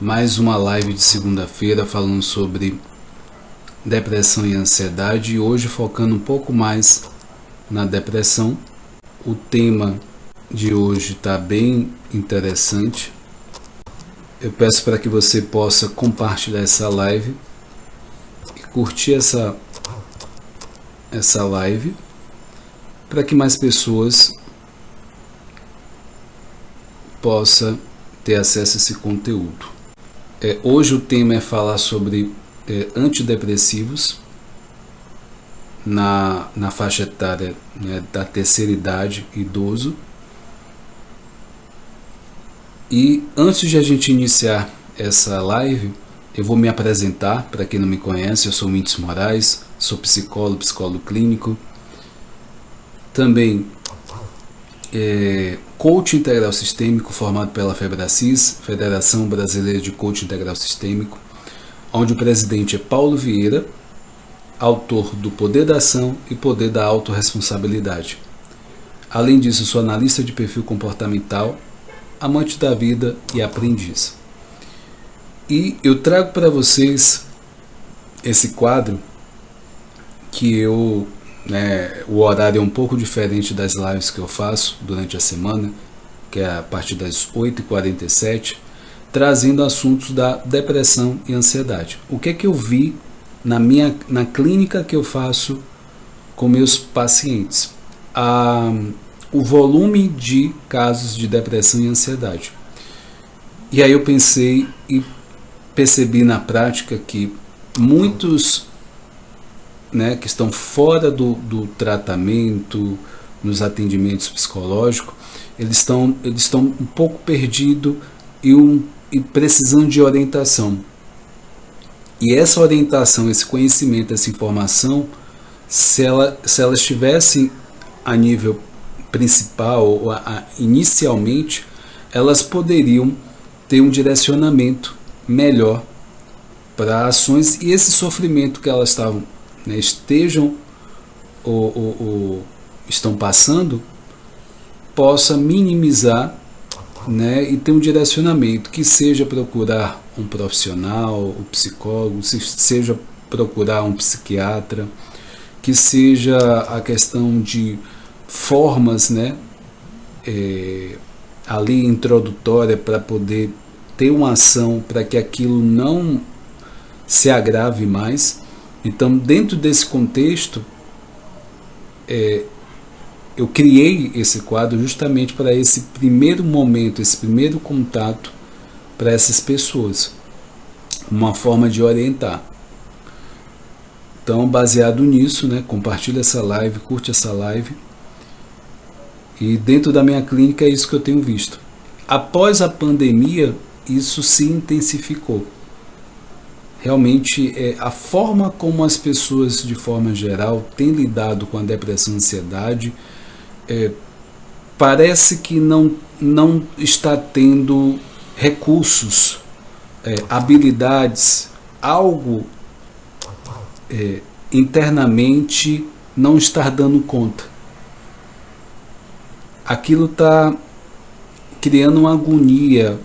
mais uma live de segunda-feira falando sobre depressão e ansiedade, e hoje focando um pouco mais na depressão. O tema de hoje está bem interessante. Eu peço para que você possa compartilhar essa live e curtir essa live para que mais pessoas possam ter acesso a esse conteúdo. Hoje o tema é falar sobre antidepressivos na faixa etária, né, da terceira idade, idoso. E antes de a gente iniciar essa live, eu vou me apresentar. Para quem não me conhece, eu sou Whindersson Moraes, sou psicólogo clínico, também coach integral sistêmico formado pela FEBRACIS, Federação Brasileira de Coach Integral Sistêmico, onde o presidente é Paulo Vieira, autor do Poder da Ação e Poder da Autorresponsabilidade. Além disso, sou analista de perfil comportamental, amante da vida e aprendiz. E eu trago para vocês esse quadro que o horário é um pouco diferente das lives que eu faço durante a semana, que é a partir das 8h47, trazendo assuntos da depressão e ansiedade. O que é que eu vi na clínica que eu faço com meus pacientes? O volume de casos de depressão e ansiedade. E aí eu pensei e percebi na prática que muitos, que estão fora do tratamento, nos atendimentos psicológicos, eles estão um pouco perdidos e precisando de orientação. E essa orientação, esse conhecimento, essa informação, se elas estivessem a nível principal, ou inicialmente, elas poderiam ter um direcionamento melhor para ações, e esse sofrimento que elas estão passando possa minimizar, e ter um direcionamento, que seja procurar um profissional, um psicólogo, seja procurar um psiquiatra, que seja a questão de formas, ali introdutória, para poder ter uma ação para que aquilo não se agrave mais. Então, dentro desse contexto, eu criei esse quadro justamente para esse primeiro momento, esse primeiro contato para essas pessoas, uma forma de orientar. Então, baseado nisso, compartilha essa live, curte essa live. E dentro da minha clínica é isso que eu tenho visto. Após a pandemia, isso se intensificou. Realmente, a forma como as pessoas, de forma geral, têm lidado com a depressão e a ansiedade, parece que não está tendo recursos, habilidades, algo internamente não está dando conta. Aquilo está criando uma agonia.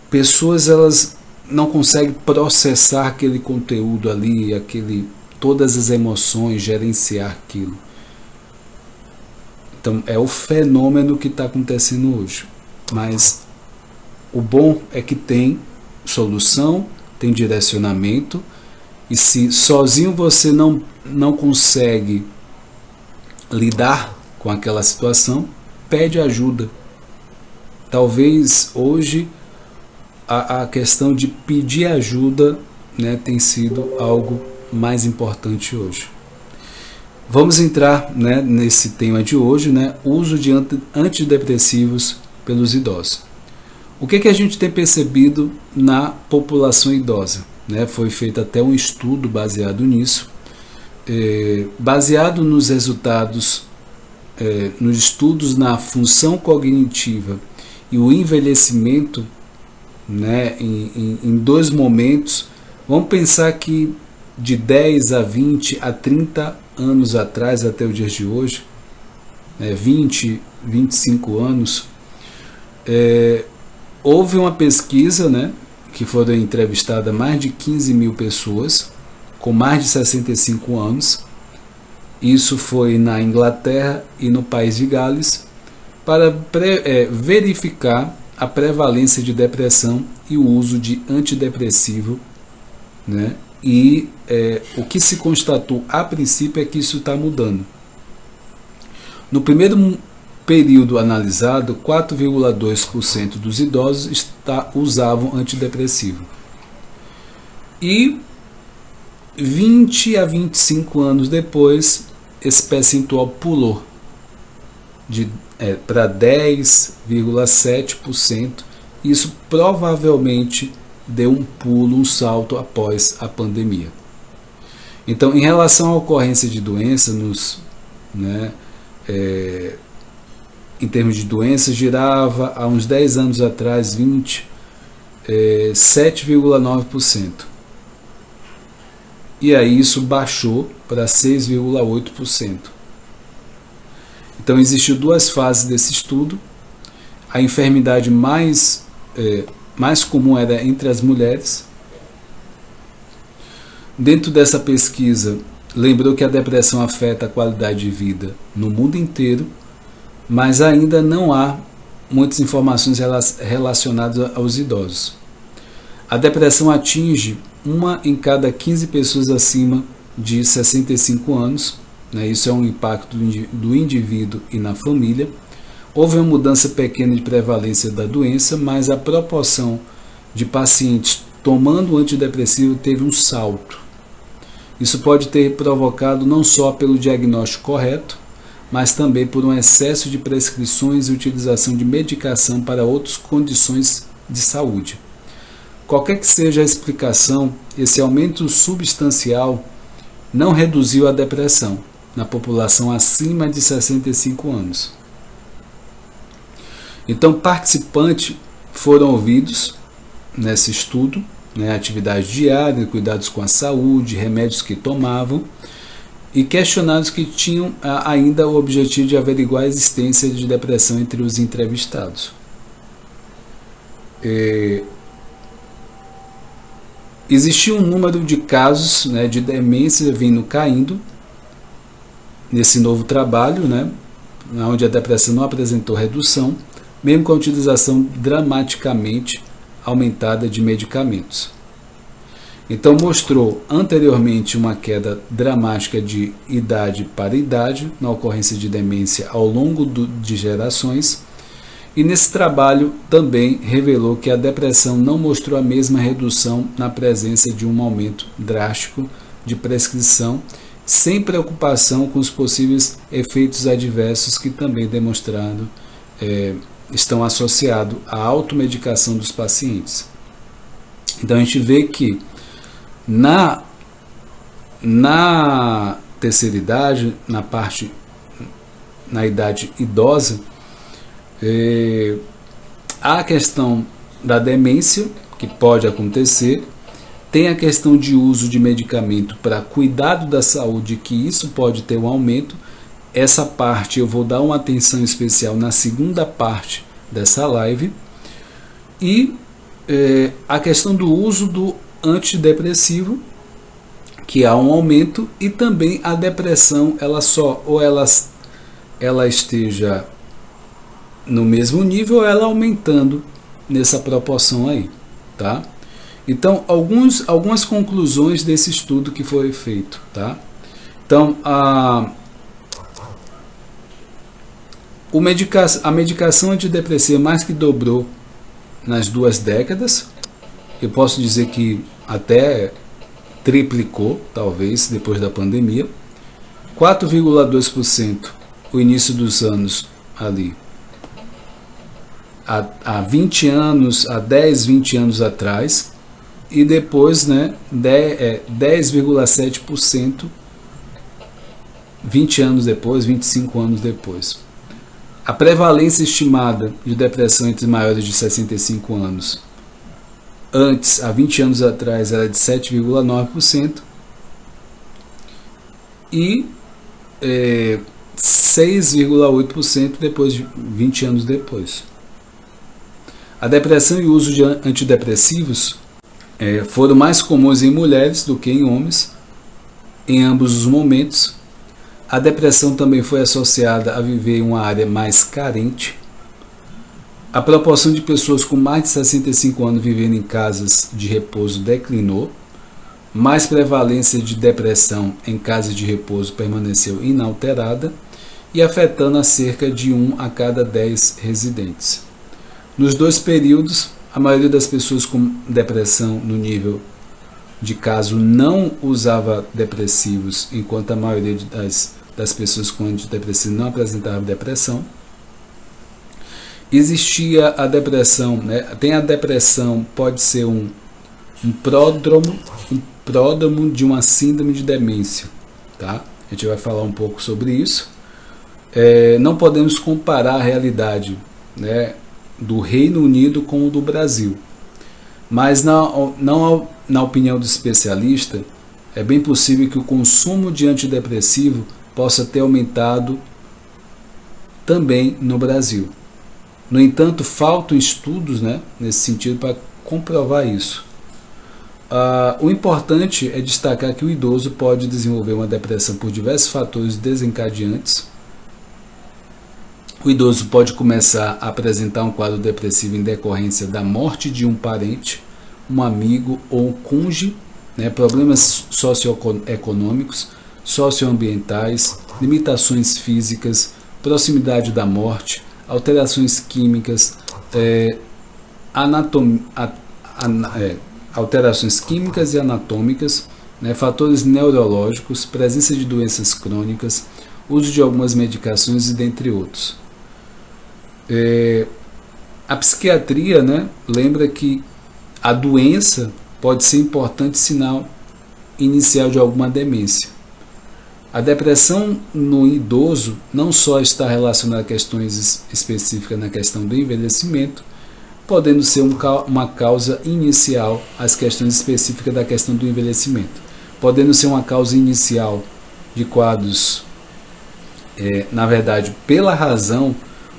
Pessoas, elas não conseguem processar aquele conteúdo ali, todas as emoções, gerenciar aquilo. Então, é o fenômeno que está acontecendo hoje. Mas o bom é que tem solução, tem direcionamento, e se sozinho você não consegue lidar com aquela situação, pede ajuda. Talvez hoje a questão de pedir ajuda, tem sido algo mais importante hoje. Vamos entrar, nesse tema de hoje, uso de antidepressivos pelos idosos. O que a gente tem percebido na população idosa? Foi feito até um estudo baseado nisso, baseado nos resultados, nos estudos na função cognitiva e o envelhecimento, em dois momentos. Vamos pensar que de 10 a 20 a 30 anos atrás, até os dias de hoje, 20, 25 anos, houve uma pesquisa, né, que foram entrevistadas mais de 15 mil pessoas com mais de 65 anos. Isso foi na Inglaterra e no país de Gales, para verificar a prevalência de depressão e o uso de antidepressivo, né? E o que se constatou a princípio é que isso está mudando. No primeiro período analisado, 4,2% dos idosos usavam antidepressivo. E 20 a 25 anos depois, esse percentual pulou para 10,7%. Isso provavelmente deu um pulo, um salto após a pandemia. Então, em relação à ocorrência de doença, em termos de doença, girava há uns 10 anos atrás, 7,9%. E aí isso baixou para 6,8%. Então existiu duas fases desse estudo. A enfermidade mais comum era entre as mulheres. Dentro dessa pesquisa, lembrou que a depressão afeta a qualidade de vida no mundo inteiro, mas ainda não há muitas informações relacionadas aos idosos. A depressão atinge 1 em cada 15 pessoas acima de 65 anos, né? Isso é um impacto do indivíduo e na família. Houve uma mudança pequena de prevalência da doença, mas a proporção de pacientes tomando antidepressivo teve um salto. Isso pode ter provocado não só pelo diagnóstico correto, mas também por um excesso de prescrições e utilização de medicação para outras condições de saúde. Qualquer que seja a explicação, esse aumento substancial não reduziu a depressão na população acima de 65 anos. Então, participantes foram ouvidos nesse estudo, atividade diária, cuidados com a saúde, remédios que tomavam, e questionados que tinham ainda o objetivo de averiguar a existência de depressão entre os entrevistados. Existia um número de casos de demência vindo caindo nesse novo trabalho, onde a depressão não apresentou redução, mesmo com a utilização dramaticamente aumentada de medicamentos. Então mostrou anteriormente uma queda dramática de idade para idade na ocorrência de demência ao longo de gerações, e nesse trabalho também revelou que a depressão não mostrou a mesma redução na presença de um aumento drástico de prescrição, sem preocupação com os possíveis efeitos adversos que também demonstrado estão associados à automedicação dos pacientes. Então a gente vê que na terceira idade, na idade idosa, há a questão da demência, que pode acontecer, tem a questão de uso de medicamento para cuidado da saúde, que isso pode ter um aumento. Essa parte eu vou dar uma atenção especial na segunda parte dessa live. E a questão do uso do antidepressivo, que há um aumento, e também a depressão, ela esteja no mesmo nível, ou ela aumentando nessa proporção aí, tá? Então, algumas conclusões desse estudo que foi feito, tá? Então, a medicação antidepressiva mais que dobrou nas 2 décadas. Eu posso dizer que até triplicou, talvez, depois da pandemia. 4,2% o início dos anos ali, há 20 anos, há 10, 20 anos atrás, e depois 10,7% 20 anos depois, 25 anos depois. A prevalência estimada de depressão entre maiores de 65 anos, antes, há 20 anos atrás, era de 7,9%, e 6,8% depois de 20 anos depois. A depressão e o uso de antidepressivos foram mais comuns em mulheres do que em homens, em ambos os momentos. A depressão também foi associada a viver em uma área mais carente. A proporção de pessoas com mais de 65 anos vivendo em casas de repouso declinou. Mais prevalência de depressão em casas de repouso permaneceu inalterada e afetando a cerca de 1 a cada 10 residentes. Nos dois períodos, a maioria das pessoas com depressão no nível de caso não usava depressivos, enquanto a maioria das pessoas com antidepressivo não apresentava depressão. Existia a depressão, né? Tem a depressão, pode ser um pródromo de uma síndrome de demência, tá? A gente vai falar um pouco sobre isso. Não podemos comparar a realidade, né, do Reino Unido com o do Brasil, mas na opinião do especialista, é bem possível que o consumo de antidepressivo possa ter aumentado também no Brasil. No entanto, faltam estudos, né, nesse sentido para comprovar isso. O importante é destacar que o idoso pode desenvolver uma depressão por diversos fatores desencadeantes. O idoso pode começar a apresentar um quadro depressivo em decorrência da morte de um parente, um amigo ou um cônjuge, né, problemas socioeconômicos, socioambientais, limitações físicas, proximidade da morte, alterações químicas, alterações químicas e anatômicas, né, fatores neurológicos, presença de doenças crônicas, uso de algumas medicações e dentre outros. A psiquiatria, né, lembra que a doença pode ser importante sinal inicial de alguma demência. A depressão no idoso não só está relacionada a questões específicas na questão do envelhecimento, podendo ser uma causa inicial às questões específicas da questão do envelhecimento, podendo ser uma causa inicial de quadros, na verdade, pela razão,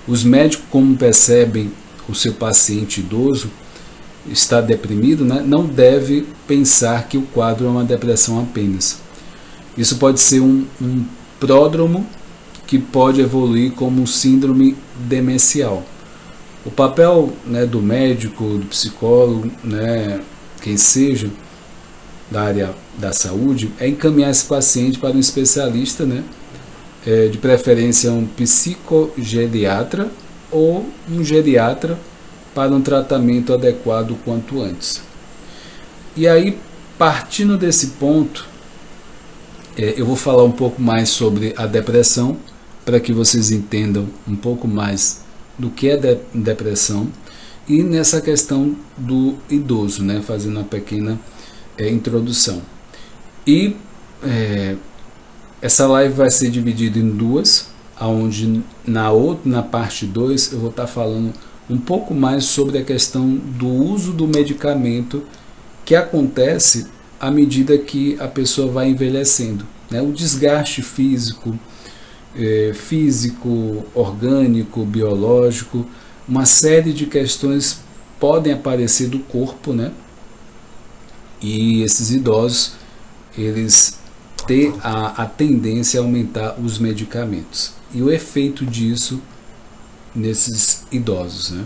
os médicos, como percebem o seu paciente idoso está deprimido, né, não deve pensar que o quadro é uma depressão apenas. Isso pode ser um pródromo que pode evoluir como um síndrome demencial. O papel, né, do médico, do psicólogo, né, quem seja, da área da saúde, é encaminhar esse paciente para um especialista, né, de preferência um psicogeriatra ou um geriatra para um tratamento adequado o quanto antes. E aí, partindo desse ponto, eu vou falar um pouco mais sobre a depressão, para que vocês entendam um pouco mais do que é depressão, e nessa questão do idoso, né, fazendo uma pequena introdução. E essa live vai ser dividida em duas, onde na parte 2 eu vou estar falando um pouco mais sobre a questão do uso do medicamento que acontece à medida que a pessoa vai envelhecendo, né? O desgaste físico, orgânico, biológico, uma série de questões podem aparecer do corpo, né? E esses idosos, eles têm a tendência a aumentar os medicamentos. E o efeito disso nesses idosos, né?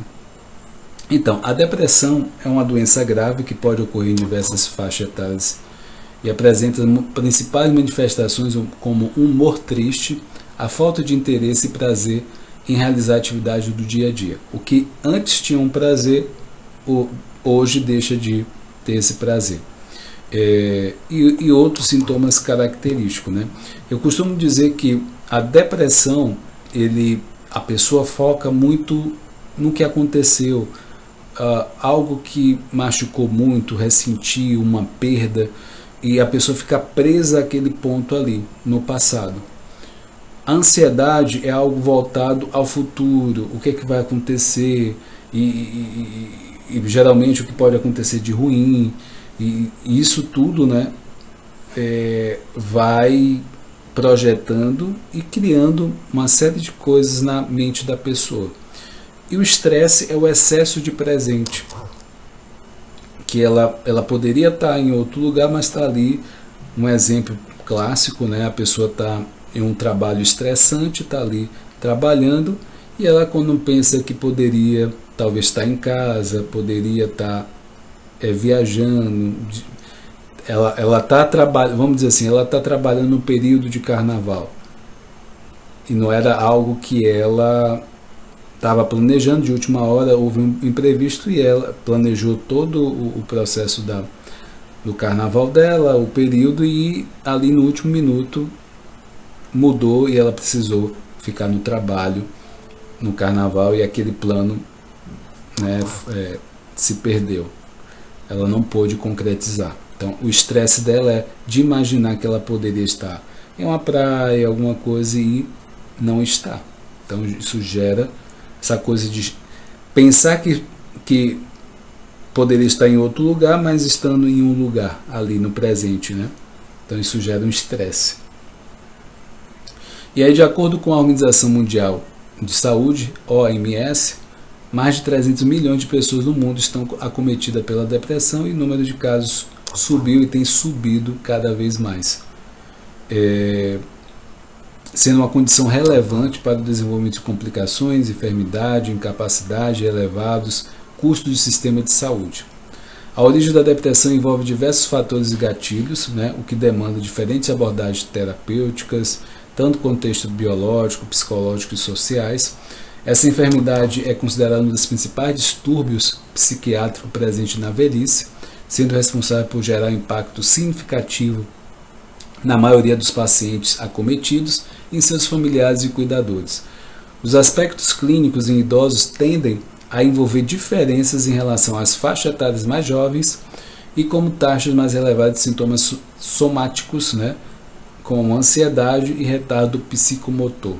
Então, a depressão é uma doença grave que pode ocorrer em diversas faixas etárias e apresenta principais manifestações como um humor triste, a falta de interesse e prazer em realizar a atividade do dia a dia. O que antes tinha um prazer, hoje deixa de ter esse prazer. E outros sintomas característicos, né? Eu costumo dizer que a depressão, a pessoa foca muito no que aconteceu, algo que machucou muito, ressentiu, uma perda, e a pessoa fica presa àquele ponto ali, no passado. A ansiedade é algo voltado ao futuro, o que é que vai acontecer, e geralmente o que pode acontecer de ruim, e isso tudo, né, vai projetando e criando uma série de coisas na mente da pessoa. E o estresse é o excesso de presente, que ela poderia estar em outro lugar, mas está ali. Um exemplo clássico, né? A pessoa está em um trabalho estressante, está ali trabalhando, e ela, quando pensa que poderia talvez estar em casa, poderia estar viajando, ela está trabalhando, vamos dizer assim, ela está trabalhando no período de carnaval, e não era algo que ela estava planejando. De última hora houve um imprevisto e ela planejou todo o processo do carnaval dela, o período, e ali no último minuto mudou e ela precisou ficar no trabalho no carnaval, e aquele plano, né, se perdeu. Ela não pôde concretizar. Então o estresse dela é de imaginar que ela poderia estar em uma praia, alguma coisa, e não está. Então isso gera essa coisa de pensar que poderia estar em outro lugar, mas estando em um lugar ali no presente, né? Então isso gera um estresse. E aí, de acordo com a Organização Mundial de Saúde, OMS, mais de 300 milhões de pessoas no mundo estão acometidas pela depressão, e o número de casos subiu e tem subido cada vez mais, sendo uma condição relevante para o desenvolvimento de complicações, enfermidade, incapacidade, elevados custos do sistema de saúde. A origem da depressão envolve diversos fatores e gatilhos, né, o que demanda diferentes abordagens terapêuticas, tanto no contexto biológico, psicológico e sociais. Essa enfermidade é considerada um dos principais distúrbios psiquiátricos presentes na velhice, sendo responsável por gerar impacto significativo na maioria dos pacientes acometidos e em seus familiares e cuidadores. Os aspectos clínicos em idosos tendem a envolver diferenças em relação às faixas etárias mais jovens e como taxas mais elevadas de sintomas somáticos, né, como ansiedade e retardo psicomotor.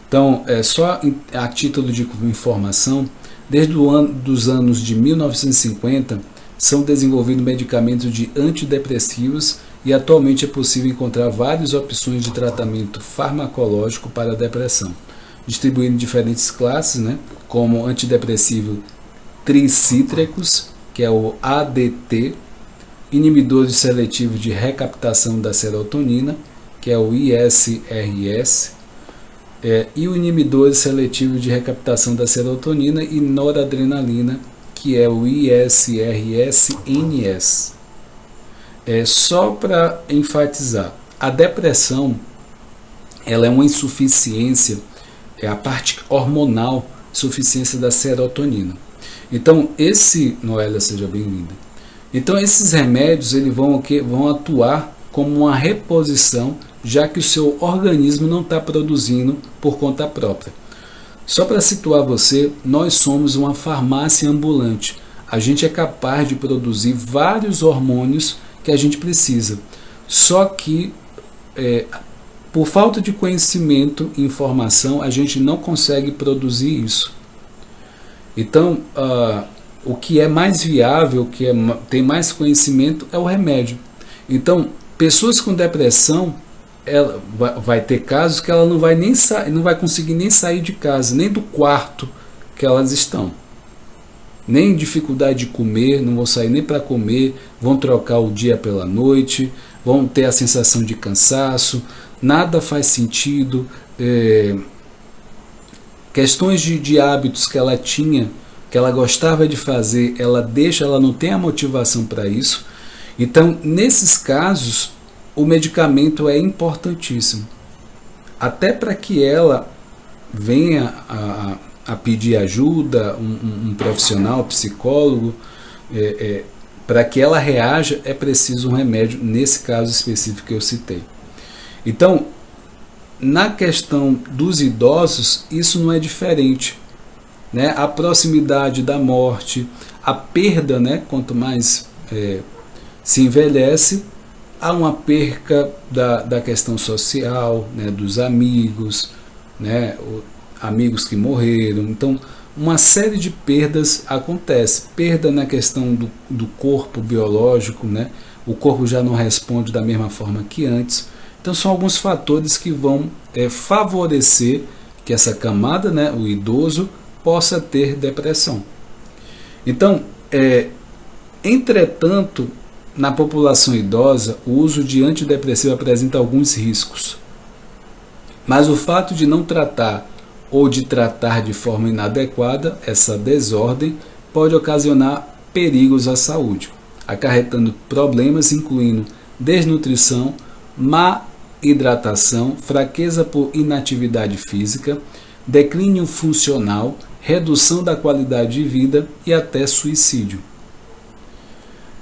Então, só a título de informação, desde os anos de 1950, são desenvolvidos medicamentos de antidepressivos, e atualmente é possível encontrar várias opções de tratamento farmacológico para a depressão, distribuído em diferentes classes, né, como antidepressivo tricítricos, que é o ADT, inibidores seletivos de recaptação da serotonina, que é o ISRS, e o inibidor seletivo de recaptação da serotonina e noradrenalina, que é o ISRS-NS. Só para enfatizar, a depressão ela é uma insuficiência, é a parte hormonal, insuficiência da serotonina. Então, Noélia, seja bem-vinda. Então, esses remédios vão atuar como uma reposição, já que o seu organismo não está produzindo por conta própria. Só para situar você, nós somos uma farmácia ambulante. A gente é capaz de produzir vários hormônios que a gente precisa. Só que, por falta de conhecimento e informação, a gente não consegue produzir isso. Então, o que é mais viável, o que tem mais conhecimento é o remédio. Então, pessoas com depressão, ela vai ter casos que ela não vai conseguir nem sair de casa, nem do quarto que elas estão. Nem dificuldade de comer, não vão sair nem para comer, vão trocar o dia pela noite, vão ter a sensação de cansaço, nada faz sentido. Questões de hábitos que ela tinha, que ela gostava de fazer, ela não tem a motivação para isso. Então, nesses casos, o medicamento é importantíssimo, até para que ela venha a pedir ajuda, um profissional, psicólogo, para que ela reaja, é preciso um remédio, nesse caso específico que eu citei. Então, na questão dos idosos, isso não é diferente, né? A proximidade da morte, a perda, né? Quanto mais se envelhece, há uma perca da questão social, né? Dos amigos, né? Amigos que morreram. Então, uma série de perdas acontece. Perda na questão do corpo biológico, né? O corpo já não responde da mesma forma que antes. Então, são alguns fatores que vão favorecer que essa camada, né, o idoso, possa ter depressão. Então, entretanto, na população idosa, o uso de antidepressivo apresenta alguns riscos. Mas o fato de não tratar ou de tratar de forma inadequada essa desordem pode ocasionar perigos à saúde, acarretando problemas incluindo desnutrição, má hidratação, fraqueza por inatividade física, declínio funcional, redução da qualidade de vida e até suicídio.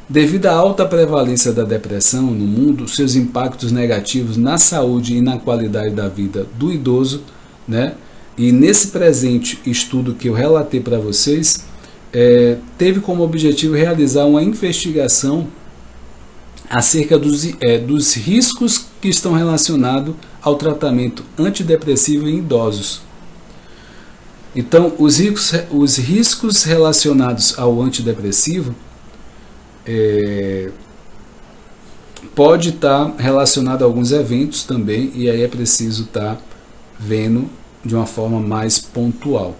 Devido à alta prevalência da depressão no mundo, seus impactos negativos na saúde e na qualidade da vida do idoso, né? E nesse presente estudo que eu relatei para vocês, teve como objetivo realizar uma investigação acerca dos riscos que estão relacionados ao tratamento antidepressivo em idosos. Então, os riscos relacionados ao antidepressivo pode estar relacionado a alguns eventos também, e aí é preciso estar vendo de uma forma mais pontual.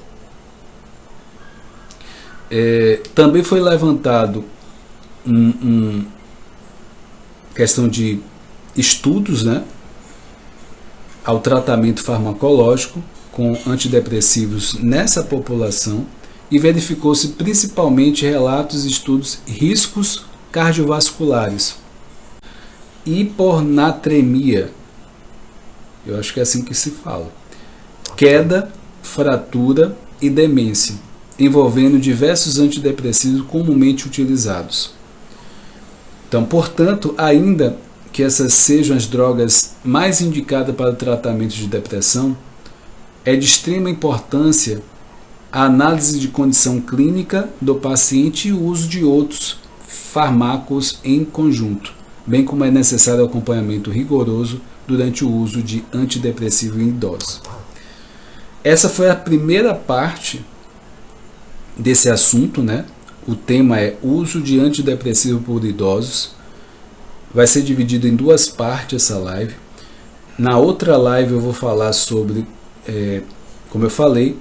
Também foi levantado questão de estudos, né, ao tratamento farmacológico com antidepressivos nessa população, e verificou-se principalmente relatos e estudos riscos cardiovasculares, hiponatremia, eu acho que é assim que se fala, queda, fratura e demência, envolvendo diversos antidepressivos comumente utilizados. Então, portanto, ainda que essas sejam as drogas mais indicadas para o tratamento de depressão, é de extrema importância a análise de condição clínica do paciente e o uso de outros fármacos em conjunto, bem como é necessário acompanhamento rigoroso durante o uso de antidepressivo em idosos. Essa foi a primeira parte desse assunto, né? O tema é uso de antidepressivo por idosos. Vai ser dividido em duas partes essa live. Na outra live eu vou falar sobre, como eu falei,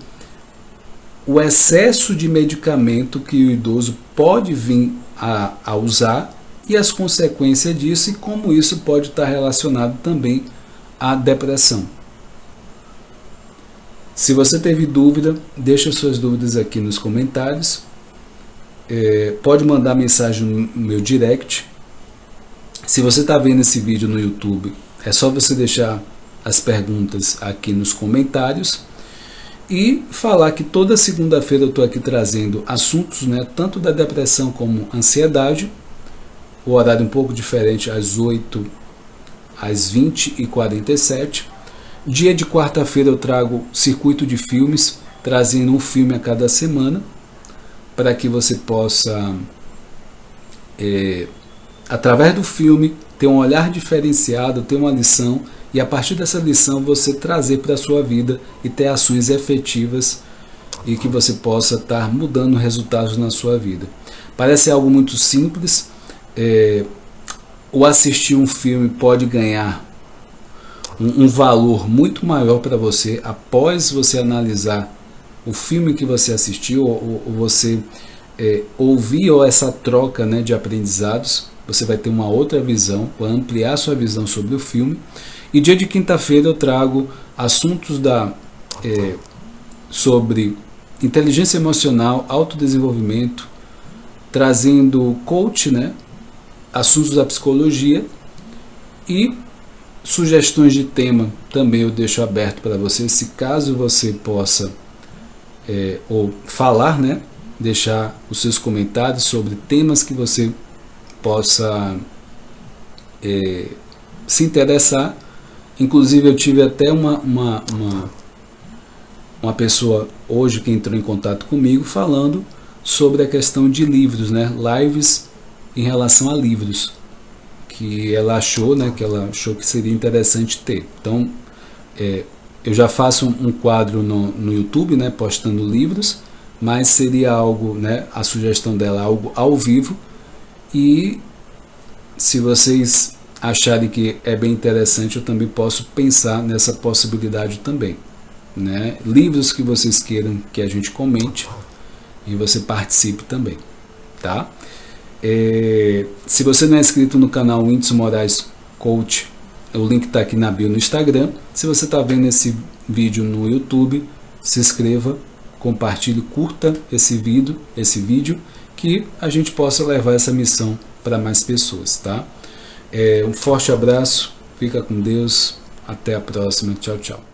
o excesso de medicamento que o idoso pode vir a usar e as consequências disso e como isso pode estar relacionado também à depressão. Se você teve dúvida, deixa suas dúvidas aqui nos comentários. Pode mandar mensagem no meu direct. Se você está vendo esse vídeo no YouTube, é só você deixar as perguntas aqui nos comentários. E falar que toda segunda-feira eu estou aqui trazendo assuntos, né, tanto da depressão como ansiedade, o horário um pouco diferente, às 8 às 20h47. Dia de quarta-feira eu trago circuito de filmes, trazendo um filme a cada semana, para que você possa, através do filme, ter um olhar diferenciado, ter uma lição, e a partir dessa lição você trazer para a sua vida e ter ações efetivas e que você possa estar mudando resultados na sua vida. Parece algo muito simples. O assistir um filme pode ganhar um valor muito maior para você após você analisar o filme que você assistiu, ou você ouvir, ou essa troca, né, de aprendizados. Você vai ter uma outra visão, vai ampliar sua visão sobre o filme. E dia de quinta-feira eu trago assuntos sobre inteligência emocional, autodesenvolvimento, trazendo coach, né, assuntos da psicologia e sugestões de tema. Também eu deixo aberto para você, se caso você possa ou falar, né, deixar os seus comentários sobre temas que você possa se interessar. Inclusive eu tive até uma pessoa hoje que entrou em contato comigo falando sobre a questão de livros, né? Lives em relação a livros, que ela achou, né, que seria interessante ter. Então, eu já faço um quadro no YouTube, né, postando livros, mas seria algo, né, a sugestão dela, algo ao vivo, e se vocês acharem que é bem interessante, eu também posso pensar nessa possibilidade também. né? Livros que vocês queiram que a gente comente e você participe também, tá? Se você não é inscrito no canal Whindeson Moraes Coach, o link está aqui na bio no Instagram. Se você está vendo esse vídeo no YouTube, se inscreva, compartilhe, curta esse vídeo, que a gente possa levar essa missão para mais pessoas, tá? Um forte abraço, fica com Deus, até a próxima, tchau, tchau.